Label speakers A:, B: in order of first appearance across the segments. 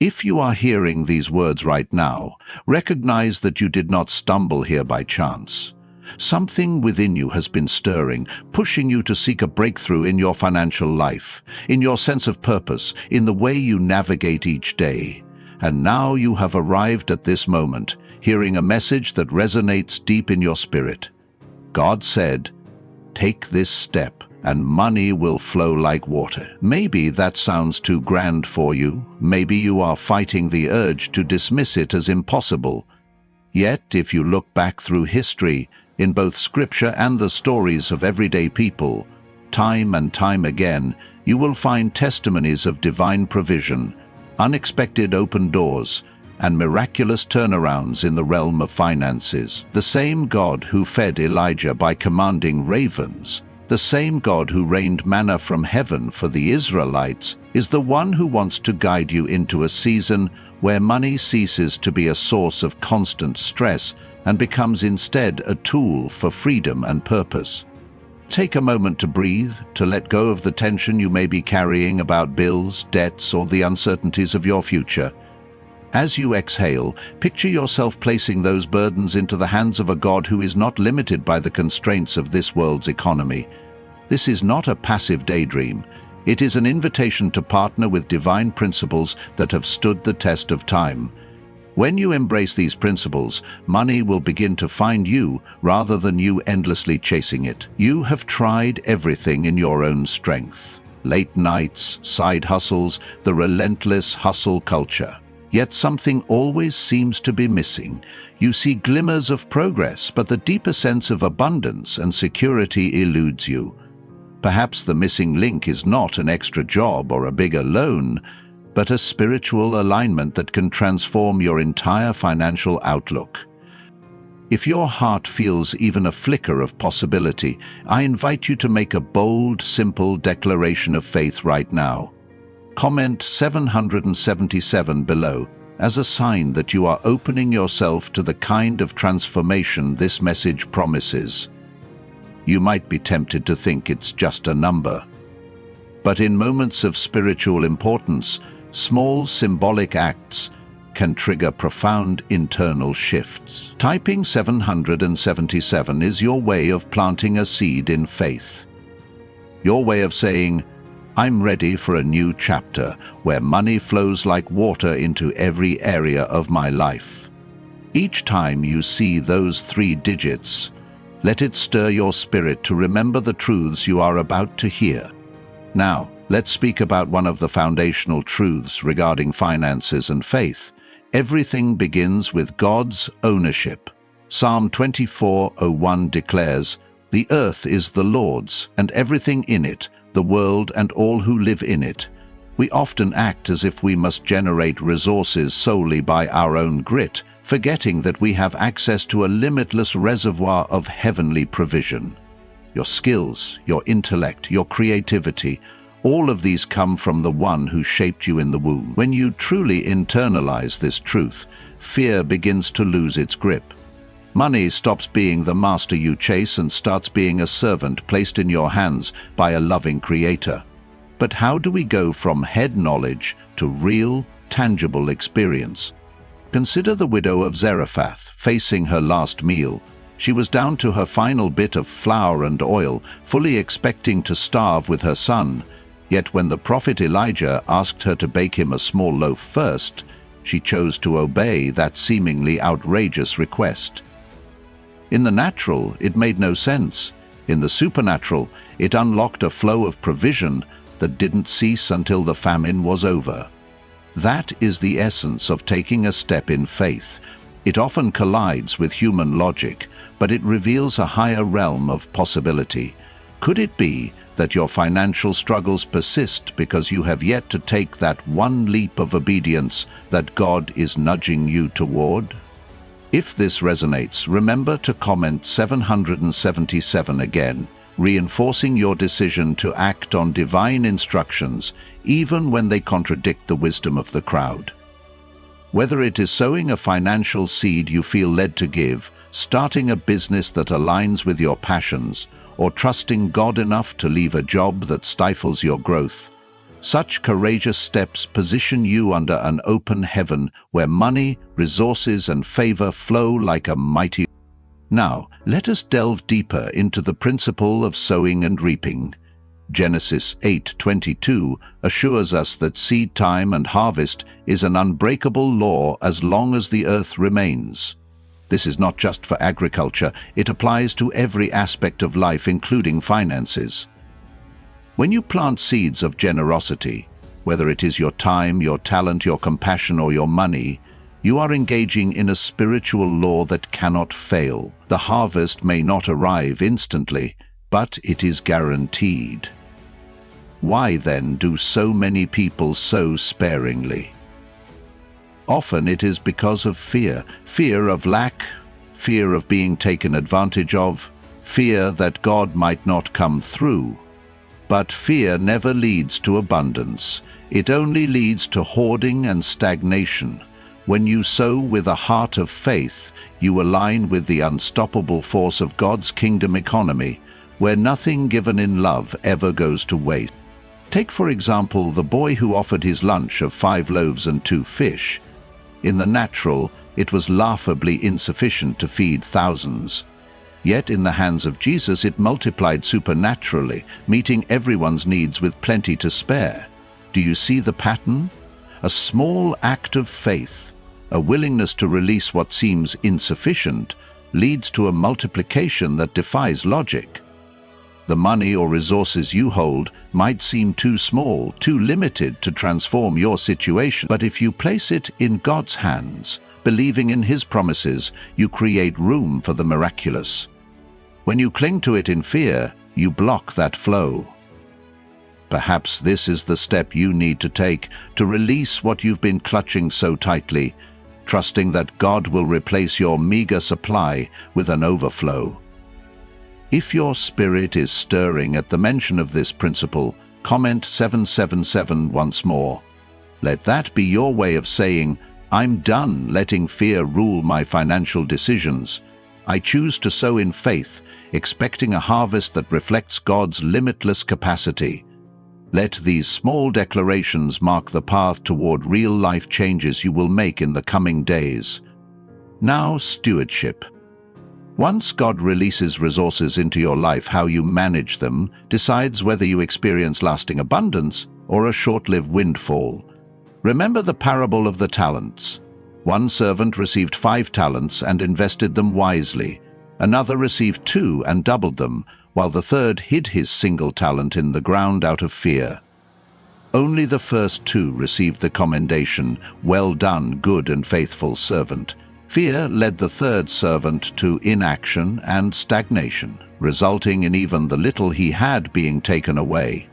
A: If you are hearing these words right now, recognize that you did not stumble here by chance. Something within you has been stirring, pushing you to seek a breakthrough in your financial life, in your sense of purpose, in the way you navigate each day. And now you have arrived at this moment, hearing a message that resonates deep in your spirit. God said, "Take this step, and money will flow like water." Maybe that sounds too grand for you. Maybe you are fighting the urge to dismiss it as impossible. Yet, if you look back through history, in both scripture and the stories of everyday people, time and time again, you will find testimonies of divine provision, unexpected open doors, and miraculous turnarounds in the realm of finances. The same God who fed Elijah by commanding ravens, the same God who rained manna from heaven for the Israelites, is the one who wants to guide you into a season where money ceases to be a source of constant stress and becomes instead a tool for freedom and purpose. Take a moment to breathe, to let go of the tension you may be carrying about bills, debts, or the uncertainties of your future. As you exhale, picture yourself placing those burdens into the hands of a God who is not limited by the constraints of this world's economy. This is not a passive daydream. It is an invitation to partner with divine principles that have stood the test of time. When you embrace these principles, money will begin to find you rather than you endlessly chasing it. You have tried everything in your own strength. Late nights, side hustles, the relentless hustle culture. Yet something always seems to be missing. You see glimmers of progress, but the deeper sense of abundance and security eludes you. Perhaps the missing link is not an extra job or a bigger loan, but a spiritual alignment that can transform your entire financial outlook. If your heart feels even a flicker of possibility, I invite you to make a bold, simple declaration of faith right now. Comment 777 below as a sign that you are opening yourself to the kind of transformation this message promises. You might be tempted to think it's just a number. But in moments of spiritual importance, small symbolic acts can trigger profound internal shifts. Typing 777 is your way of planting a seed in faith. Your way of saying, "I'm ready for a new chapter where money flows like water into every area of my life." Each time you see those 3 digits, let it stir your spirit to remember the truths you are about to hear. Now, let's speak about one of the foundational truths regarding finances and faith. Everything begins with God's ownership. Psalm 24:01 declares, "The earth is the Lord's, and everything in it, the world and all who live in it." We often act as if we must generate resources solely by our own grit, forgetting that we have access to a limitless reservoir of heavenly provision. Your skills, your intellect, your creativity, all of these come from the one who shaped you in the womb. When you truly internalize this truth, fear begins to lose its grip. Money stops being the master you chase and starts being a servant placed in your hands by a loving creator. But how do we go from head knowledge to real, tangible experience? Consider the widow of Zarephath facing her last meal. She was down to her final bit of flour and oil, fully expecting to starve with her son. Yet when the prophet Elijah asked her to bake him a small loaf first, she chose to obey that seemingly outrageous request. In the natural, it made no sense. In the supernatural, it unlocked a flow of provision that didn't cease until the famine was over. That is the essence of taking a step in faith. It often collides with human logic, but it reveals a higher realm of possibility. Could it be that your financial struggles persist because you have yet to take that one leap of obedience that God is nudging you toward? If this resonates, remember to comment 777 again, reinforcing your decision to act on divine instructions even when they contradict the wisdom of the crowd. Whether it is sowing a financial seed you feel led to give, starting a business that aligns with your passions, or trusting God enough to leave a job that stifles your growth, Such courageous steps position you under an open heaven where money, resources, and favor flow like a mighty. Now, let us delve deeper into the principle of sowing and reaping. Genesis 8:22 assures us that seed time and harvest is an unbreakable law as long as the earth remains. This is not just for agriculture, it applies to every aspect of life, including finances. When you plant seeds of generosity, whether it is your time, your talent, your compassion, or your money, you are engaging in a spiritual law that cannot fail. The harvest may not arrive instantly, but it is guaranteed. Why then do so many people sow sparingly? Often it is because of fear. Fear of lack, fear of being taken advantage of, fear that God might not come through. But fear never leads to abundance. It only leads to hoarding and stagnation. When you sow with a heart of faith, you align with the unstoppable force of God's kingdom economy, where nothing given in love ever goes to waste. Take, for example, the boy who offered his lunch of 5 loaves and 2 fish. In the natural, it was laughably insufficient to feed thousands. Yet in the hands of Jesus it multiplied supernaturally, meeting everyone's needs with plenty to spare. Do you see the pattern? A small act of faith, a willingness to release what seems insufficient, leads to a multiplication that defies logic. The money or resources you hold might seem too small, too limited to transform your situation, but if you place it in God's hands, believing in His promises, you create room for the miraculous. When you cling to it in fear, you block that flow. Perhaps this is the step you need to take to release what you've been clutching so tightly, trusting that God will replace your meager supply with an overflow. If your spirit is stirring at the mention of this principle, comment 777 once more. Let that be your way of saying, I'm done letting fear rule my financial decisions. I choose to sow in faith, expecting a harvest that reflects God's limitless capacity. Let these small declarations mark the path toward real-life changes you will make in the coming days. Now, stewardship. Once God releases resources into your life, how you manage them decides whether you experience lasting abundance or a short-lived windfall. Remember the parable of the talents. One servant received 5 talents and invested them wisely. Another received 2 and doubled them, while the third hid his single talent in the ground out of fear. Only the first 2 received the commendation, "Well done, good and faithful servant." Fear led the third servant to inaction and stagnation, resulting in even the little he had being taken away.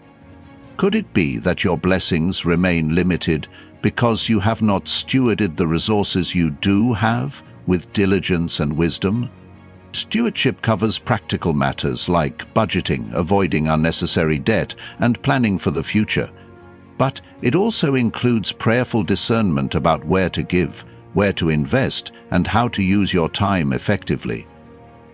A: Could it be that your blessings remain limited because you have not stewarded the resources you do have with diligence and wisdom? Stewardship covers practical matters like budgeting, avoiding unnecessary debt, and planning for the future. But it also includes prayerful discernment about where to give, where to invest, and how to use your time effectively.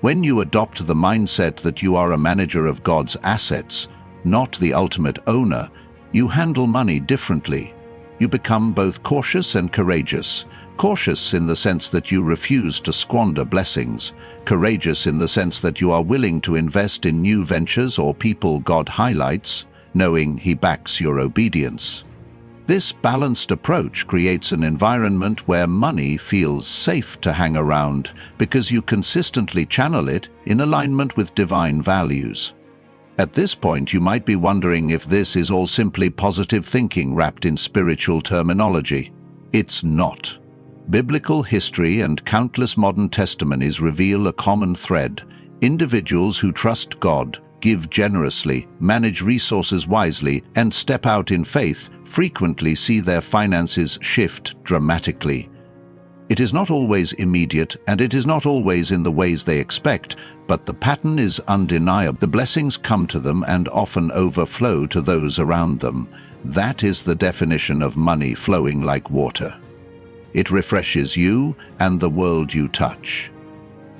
A: When you adopt the mindset that you are a manager of God's assets, not the ultimate owner, you handle money differently. You become both cautious and courageous. Cautious in the sense that you refuse to squander blessings. Courageous in the sense that you are willing to invest in new ventures or people God highlights, knowing He backs your obedience. This balanced approach creates an environment where money feels safe to hang around because you consistently channel it in alignment with divine values. At this point, you might be wondering if this is all simply positive thinking wrapped in spiritual terminology. It's not. Biblical history and countless modern testimonies reveal a common thread. Individuals who trust God, give generously, manage resources wisely, and step out in faith frequently see their finances shift dramatically. It is not always immediate, and it is not always in the ways they expect, but the pattern is undeniable. The blessings come to them and often overflow to those around them. That is the definition of money flowing like water. It refreshes you and the world you touch.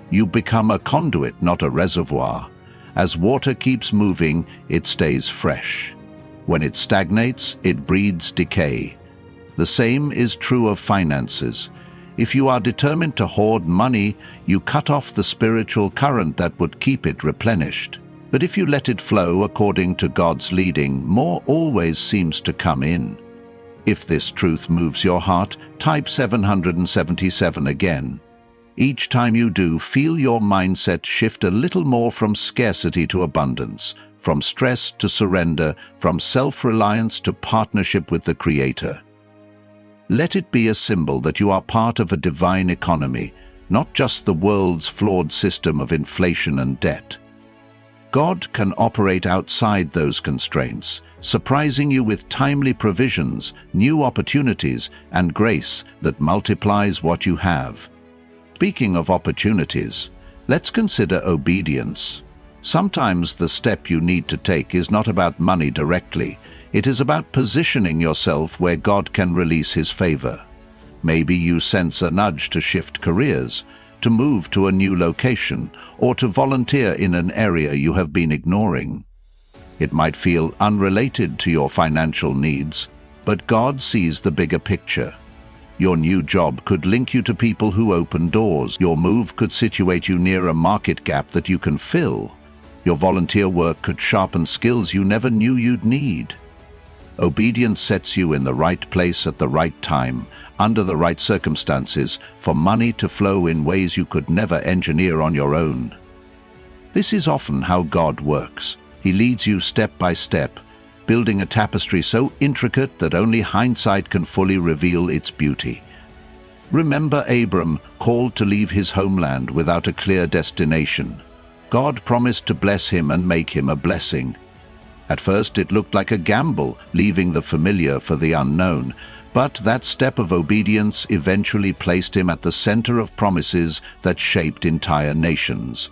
A: You become a conduit, not a reservoir. As water keeps moving, it stays fresh. When it stagnates, it breeds decay. The same is true of finances. If you are determined to hoard money, you cut off the spiritual current that would keep it replenished. But if you let it flow according to God's leading, more always seems to come in. If this truth moves your heart, type 777 again. Each time you do, feel your mindset shift a little more from scarcity to abundance, from stress to surrender, from self-reliance to partnership with the Creator. Let it be a symbol that you are part of a divine economy, not just the world's flawed system of inflation and debt. God can operate outside those constraints, surprising you with timely provisions, new opportunities, and grace that multiplies what you have. Speaking of opportunities, let's consider obedience. Sometimes the step you need to take is not about money directly. It is about positioning yourself where God can release His favor. Maybe you sense a nudge to shift careers, to move to a new location, or to volunteer in an area you have been ignoring. It might feel unrelated to your financial needs, but God sees the bigger picture. Your new job could link you to people who open doors. Your move could situate you near a market gap that you can fill. Your volunteer work could sharpen skills you never knew you'd need. Obedience sets you in the right place at the right time, under the right circumstances, for money to flow in ways you could never engineer on your own. This is often how God works. He leads you step by step, building a tapestry so intricate that only hindsight can fully reveal its beauty. Remember Abram, called to leave his homeland without a clear destination. God promised to bless him and make him a blessing. At first it looked like a gamble, leaving the familiar for the unknown, but that step of obedience eventually placed him at the center of promises that shaped entire nations.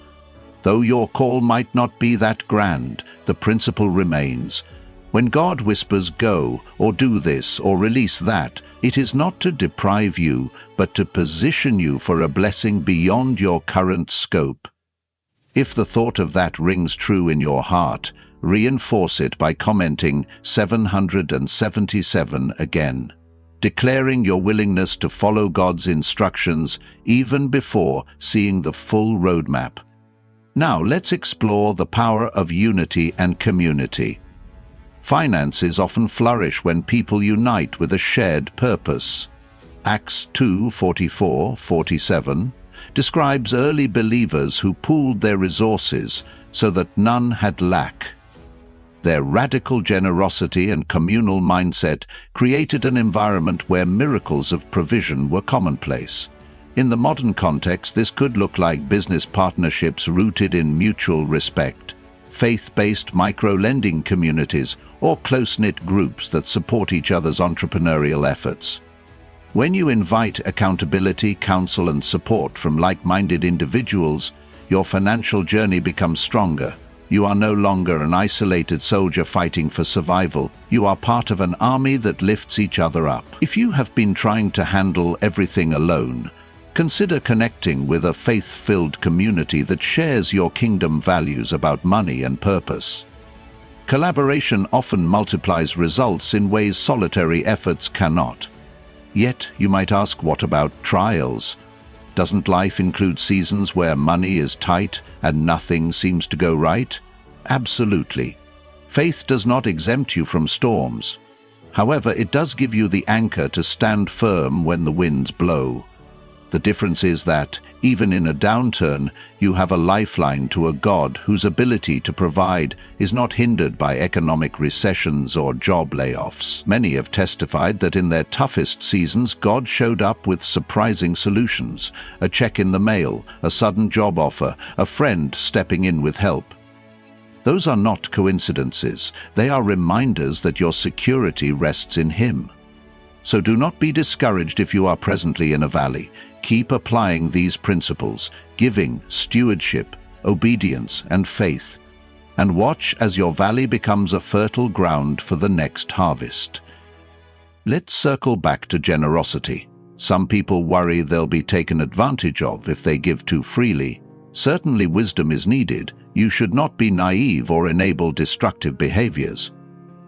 A: Though your call might not be that grand, the principle remains. When God whispers go, or do this, or release that, it is not to deprive you, but to position you for a blessing beyond your current scope. If the thought of that rings true in your heart, reinforce it by commenting 777 again, declaring your willingness to follow God's instructions even before seeing the full roadmap. Now let's explore the power of unity and community. Finances often flourish when people unite with a shared purpose. Acts 2:44-47 describes early believers who pooled their resources so that none had lack. Their radical generosity and communal mindset created an environment where miracles of provision were commonplace. In the modern context, this could look like business partnerships rooted in mutual respect, faith-based micro-lending communities, or close-knit groups that support each other's entrepreneurial efforts. When you invite accountability, counsel, and support from like-minded individuals, your financial journey becomes stronger. You are no longer an isolated soldier fighting for survival. You are part of an army that lifts each other up. If you have been trying to handle everything alone, consider connecting with a faith-filled community that shares your kingdom values about money and purpose. Collaboration often multiplies results in ways solitary efforts cannot. Yet, you might ask, what about trials? Doesn't life include seasons where money is tight and nothing seems to go right? Absolutely. Faith does not exempt you from storms. However, it does give you the anchor to stand firm when the winds blow. The difference is that, even in a downturn, you have a lifeline to a God whose ability to provide is not hindered by economic recessions or job layoffs. Many have testified that in their toughest seasons, God showed up with surprising solutions: a check in the mail, a sudden job offer, a friend stepping in with help. Those are not coincidences. They are reminders that your security rests in Him. So do not be discouraged if you are presently in a valley. Keep applying these principles: giving, stewardship, obedience, and faith. And watch as your valley becomes a fertile ground for the next harvest. Let's circle back to generosity. Some people worry they'll be taken advantage of if they give too freely. Certainly wisdom is needed. You should not be naive or enable destructive behaviors.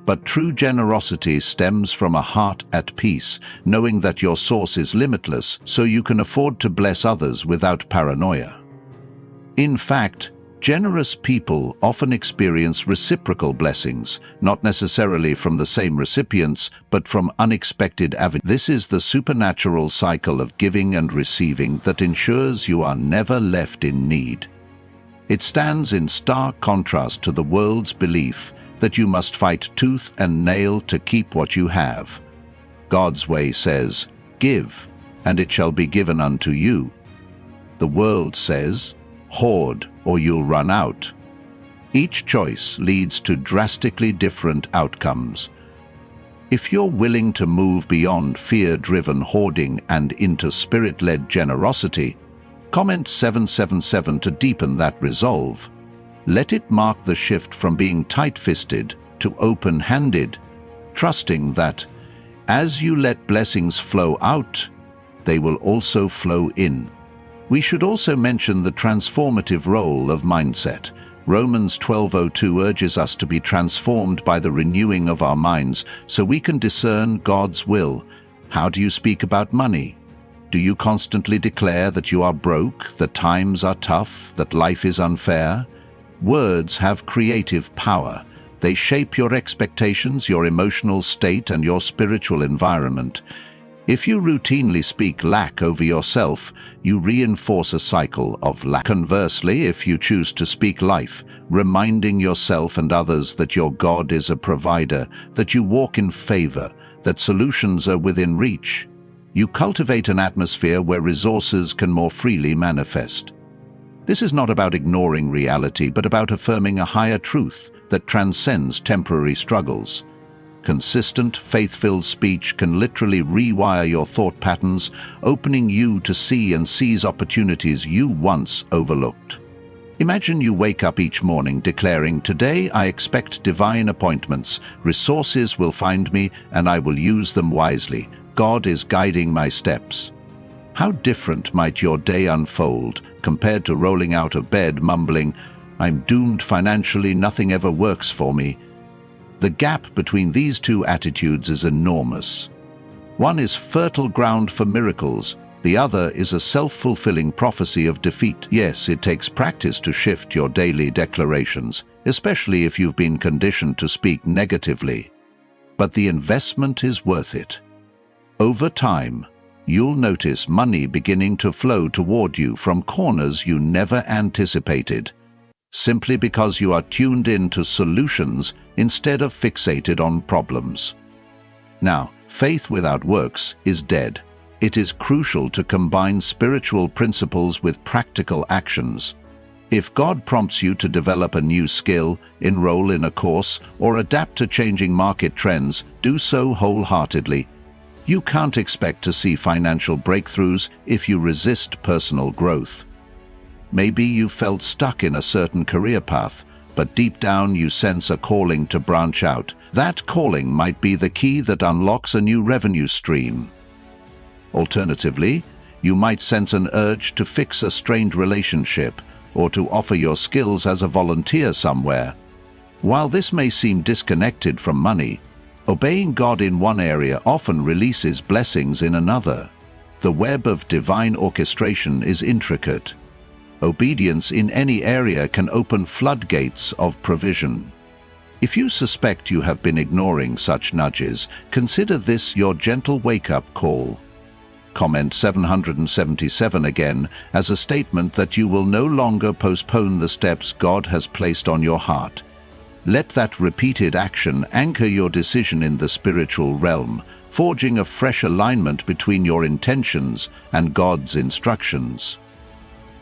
A: But true generosity stems from a heart at peace, knowing that your source is limitless, so you can afford to bless others without paranoia. In fact, generous people often experience reciprocal blessings, not necessarily from the same recipients, but from unexpected avenues. This is the supernatural cycle of giving and receiving that ensures you are never left in need. It stands in stark contrast to the world's belief that you must fight tooth and nail to keep what you have. God's way says, "Give, and it shall be given unto you." The world says, "Hoard, or you'll run out." Each choice leads to drastically different outcomes. If you're willing to move beyond fear-driven hoarding and into spirit-led generosity, comment 777 to deepen that resolve. Let it mark the shift from being tight-fisted to open-handed, trusting that, as you let blessings flow out, they will also flow in. We should also mention the transformative role of mindset. Romans 12:02 urges us to be transformed by the renewing of our minds so we can discern God's will. How do you speak about money? Do you constantly declare that you are broke, that times are tough, that life is unfair? Words have creative power. They shape your expectations, your emotional state, and your spiritual environment. If you routinely speak lack over yourself, you reinforce a cycle of lack. Conversely, if you choose to speak life, reminding yourself and others that your God is a provider, that you walk in favor, that solutions are within reach, you cultivate an atmosphere where resources can more freely manifest. This is not about ignoring reality, but about affirming a higher truth that transcends temporary struggles. Consistent, faith-filled speech can literally rewire your thought patterns, opening you to see and seize opportunities you once overlooked. Imagine you wake up each morning declaring, "Today I expect divine appointments, resources will find me, and I will use them wisely. God is guiding my steps." How different might your day unfold compared to rolling out of bed mumbling, "I'm doomed financially, nothing ever works for me"? The gap between these two attitudes is enormous. One is fertile ground for miracles, the other is a self-fulfilling prophecy of defeat. Yes, it takes practice to shift your daily declarations, especially if you've been conditioned to speak negatively. But the investment is worth it. Over time, you'll notice money beginning to flow toward you from corners you never anticipated, simply because you are tuned in to solutions instead of fixated on problems. Now, faith without works is dead. It is crucial to combine spiritual principles with practical actions. If God prompts you to develop a new skill, enroll in a course, or adapt to changing market trends, do so wholeheartedly. You can't expect to see financial breakthroughs if you resist personal growth. Maybe you felt stuck in a certain career path, but deep down you sense a calling to branch out. That calling might be the key that unlocks a new revenue stream. Alternatively, you might sense an urge to fix a strained relationship or to offer your skills as a volunteer somewhere. While this may seem disconnected from money, obeying God in one area often releases blessings in another. The web of divine orchestration is intricate. Obedience in any area can open floodgates of provision. If you suspect you have been ignoring such nudges, consider this your gentle wake-up call. Comment 777 again as a statement that you will no longer postpone the steps God has placed on your heart. Let that repeated action anchor your decision in the spiritual realm, forging a fresh alignment between your intentions and God's instructions.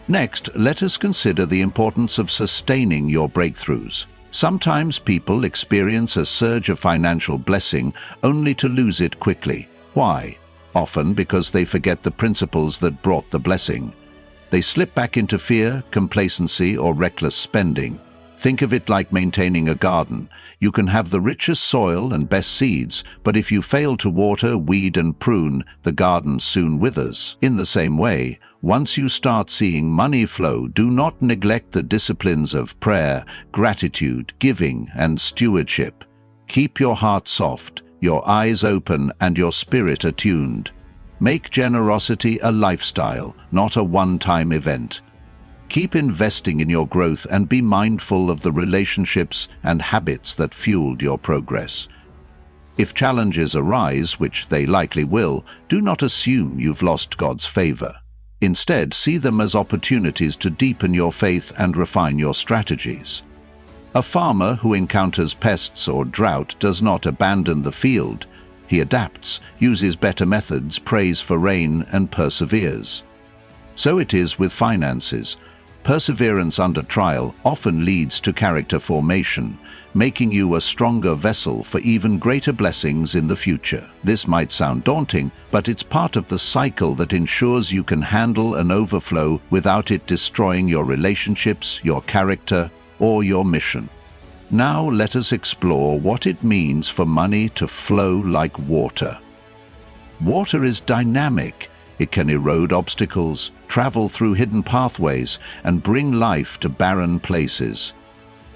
A: Next, let us consider the importance of sustaining your breakthroughs. Sometimes people experience a surge of financial blessing only to lose it quickly. Why? Often because they forget the principles that brought the blessing. They slip back into fear, complacency, or reckless spending. Think of it like maintaining a garden. You can have the richest soil and best seeds, but if you fail to water, weed, and prune, the garden soon withers. In the same way, once you start seeing money flow, do not neglect the disciplines of prayer, gratitude, giving, and stewardship. Keep your heart soft, your eyes open, and your spirit attuned. Make generosity a lifestyle, not a one-time event. Keep investing in your growth and be mindful of the relationships and habits that fueled your progress. If challenges arise, which they likely will, do not assume you've lost God's favor. Instead, see them as opportunities to deepen your faith and refine your strategies. A farmer who encounters pests or drought does not abandon the field. He adapts, uses better methods, prays for rain, and perseveres. So it is with finances. Perseverance under trial often leads to character formation, making you a stronger vessel for even greater blessings in the future. This might sound daunting, but it's part of the cycle that ensures you can handle an overflow without it destroying your relationships, your character, or your mission. Now let us explore what it means for money to flow like water. Water is dynamic. It can erode obstacles, travel through hidden pathways, and bring life to barren places.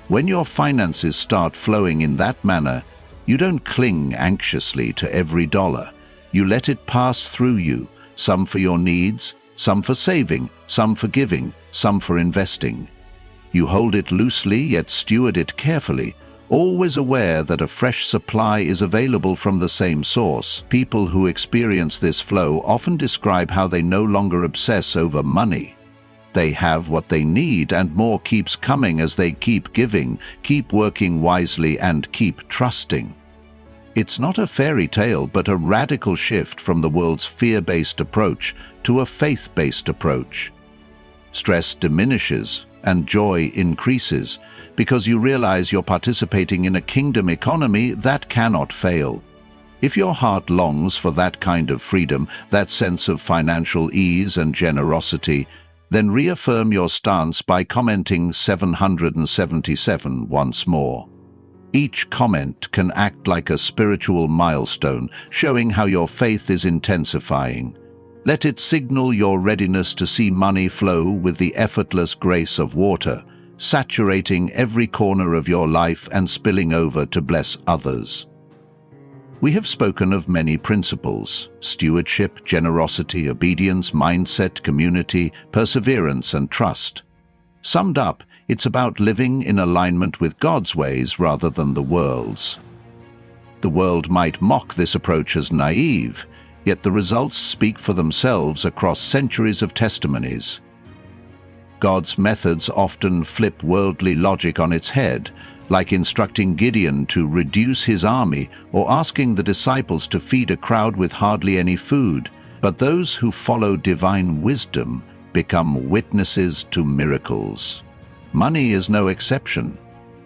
A: When your finances start flowing in that manner, you don't cling anxiously to every dollar. You let it pass through you, some for your needs, some for saving, some for giving, some for investing. You hold it loosely, yet steward it carefully, always aware that a fresh supply is available from the same source. People who experience this flow often describe how they no longer obsess over money. They have what they need, and more keeps coming as they keep giving, keep working wisely, and keep trusting. It's not a fairy tale, but a radical shift from the world's fear-based approach to a faith-based approach. Stress diminishes, and joy increases, because you realize you're participating in a kingdom economy that cannot fail. If your heart longs for that kind of freedom, that sense of financial ease and generosity, then reaffirm your stance by commenting 777 once more. Each comment can act like a spiritual milestone, showing how your faith is intensifying. Let it signal your readiness to see money flow with the effortless grace of water, saturating every corner of your life and spilling over to bless others. We have spoken of many principles: stewardship, generosity, obedience, mindset, community, perseverance, and trust. Summed up, it's about living in alignment with God's ways rather than the world's. The world might mock this approach as naive, yet the results speak for themselves across centuries of testimonies. God's methods often flip worldly logic on its head, like instructing Gideon to reduce his army or asking the disciples to feed a crowd with hardly any food. But those who follow divine wisdom become witnesses to miracles. Money is no exception.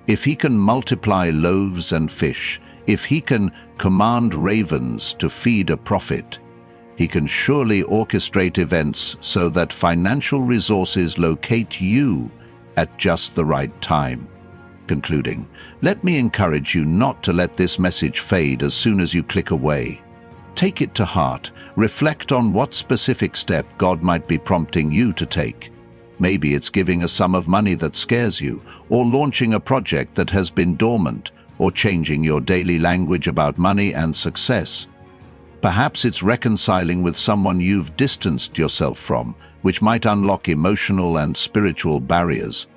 A: If he can multiply loaves and fish, if he can command ravens to feed a prophet, he can surely orchestrate events so that financial resources locate you at just the right time. Concluding, let me encourage you not to let this message fade as soon as you click away. Take it to heart. Reflect on what specific step God might be prompting you to take. Maybe it's giving a sum of money that scares you, or launching a project that has been dormant, or changing your daily language about money and success. Perhaps it's reconciling with someone you've distanced yourself from, which might unlock emotional and spiritual barriers.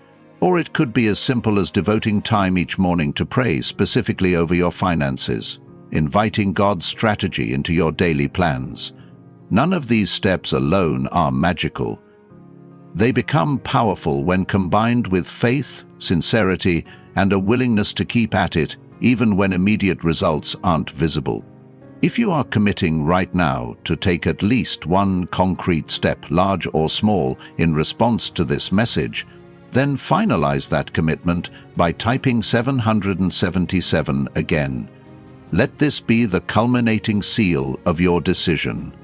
A: Or it could be as simple as devoting time each morning to pray specifically over your finances, inviting God's strategy into your daily plans. None of these steps alone are magical. They become powerful when combined with faith, sincerity, and a willingness to keep at it, even when immediate results aren't visible. If you are committing right now to take at least one concrete step, large or small, in response to this message, then finalize that commitment by typing 777 again. Let this be the culminating seal of your decision.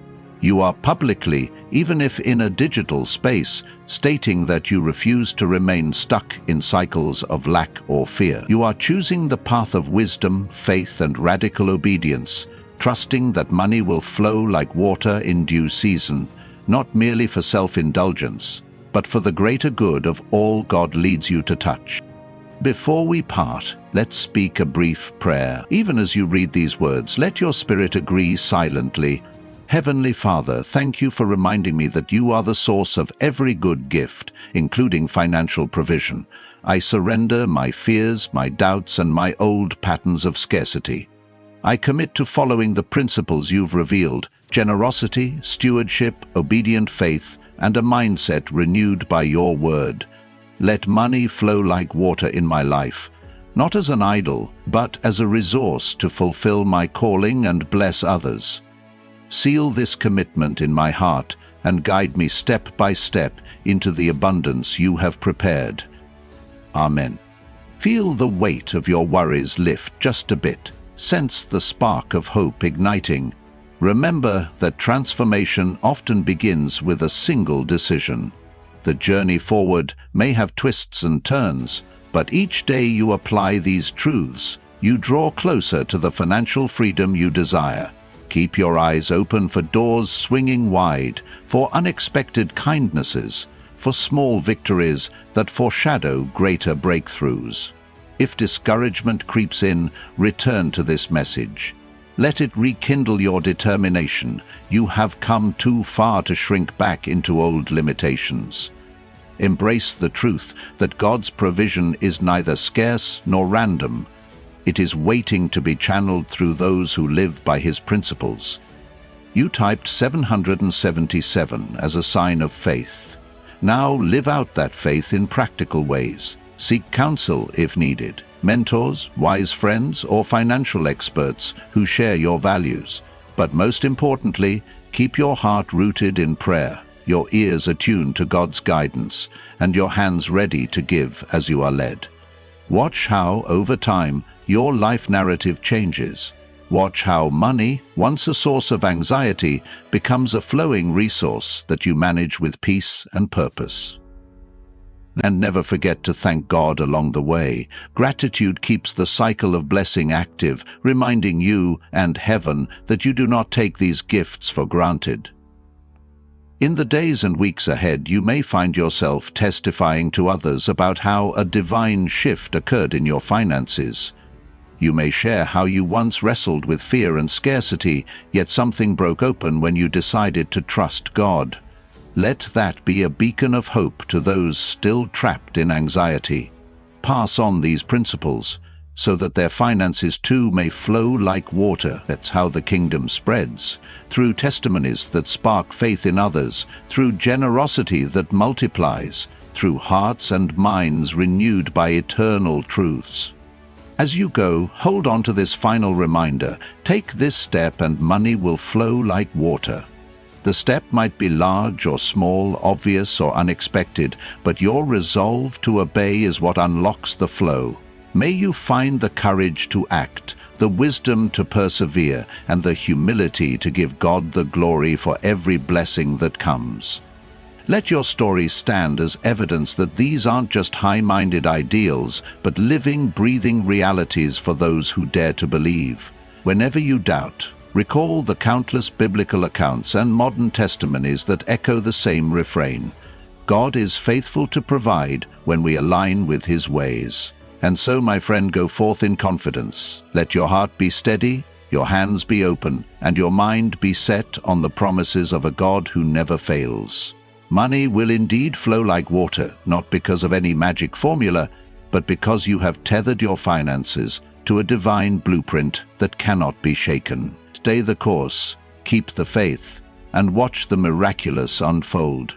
A: You are publicly, even if in a digital space, stating that you refuse to remain stuck in cycles of lack or fear. You are choosing the path of wisdom, faith, and radical obedience, trusting that money will flow like water in due season, not merely for self-indulgence, but for the greater good of all God leads you to touch. Before we part, let's speak a brief prayer. Even as you read these words, let your spirit agree silently. Heavenly Father, thank you for reminding me that you are the source of every good gift, including financial provision. I surrender my fears, my doubts, and my old patterns of scarcity. I commit to following the principles you've revealed: generosity, stewardship, obedient faith, and a mindset renewed by your word. Let money flow like water in my life, not as an idol, but as a resource to fulfill my calling and bless others. Seal this commitment in my heart and guide me step by step into the abundance you have prepared. Amen. Feel the weight of your worries lift just a bit. Sense the spark of hope igniting. Remember that transformation often begins with a single decision. The journey forward may have twists and turns, but each day you apply these truths, you draw closer to the financial freedom you desire. Keep your eyes open for doors swinging wide, for unexpected kindnesses, for small victories that foreshadow greater breakthroughs. If discouragement creeps in, return to this message. Let it rekindle your determination. You have come too far to shrink back into old limitations. Embrace the truth that God's provision is neither scarce nor random. It is waiting to be channeled through those who live by His principles. You typed 777 as a sign of faith. Now live out that faith in practical ways. Seek counsel if needed. Mentors, wise friends, or financial experts who share your values. But most importantly, keep your heart rooted in prayer, your ears attuned to God's guidance, and your hands ready to give as you are led. Watch how, over time, your life narrative changes. Watch how money, once a source of anxiety, becomes a flowing resource that you manage with peace and purpose. And never forget to thank God along the way. Gratitude keeps the cycle of blessing active, reminding you and heaven that you do not take these gifts for granted. In the days and weeks ahead, you may find yourself testifying to others about how a divine shift occurred in your finances. You may share how you once wrestled with fear and scarcity, yet something broke open when you decided to trust God. Let that be a beacon of hope to those still trapped in anxiety. Pass on these principles, so that their finances too may flow like water. That's how the kingdom spreads, through testimonies that spark faith in others, through generosity that multiplies, through hearts and minds renewed by eternal truths. As you go, hold on to this final reminder. Take this step and money will flow like water. The step might be large or small, obvious or unexpected, but your resolve to obey is what unlocks the flow. May you find the courage to act, the wisdom to persevere, and the humility to give God the glory for every blessing that comes. Let your story stand as evidence that these aren't just high-minded ideals, but living, breathing realities for those who dare to believe. Whenever you doubt, recall the countless biblical accounts and modern testimonies that echo the same refrain. God is faithful to provide when we align with His ways. And so, my friend, go forth in confidence. Let your heart be steady, your hands be open, and your mind be set on the promises of a God who never fails. Money will indeed flow like water, not because of any magic formula, but because you have tethered your finances to a divine blueprint that cannot be shaken. Stay the course, keep the faith, and watch the miraculous unfold.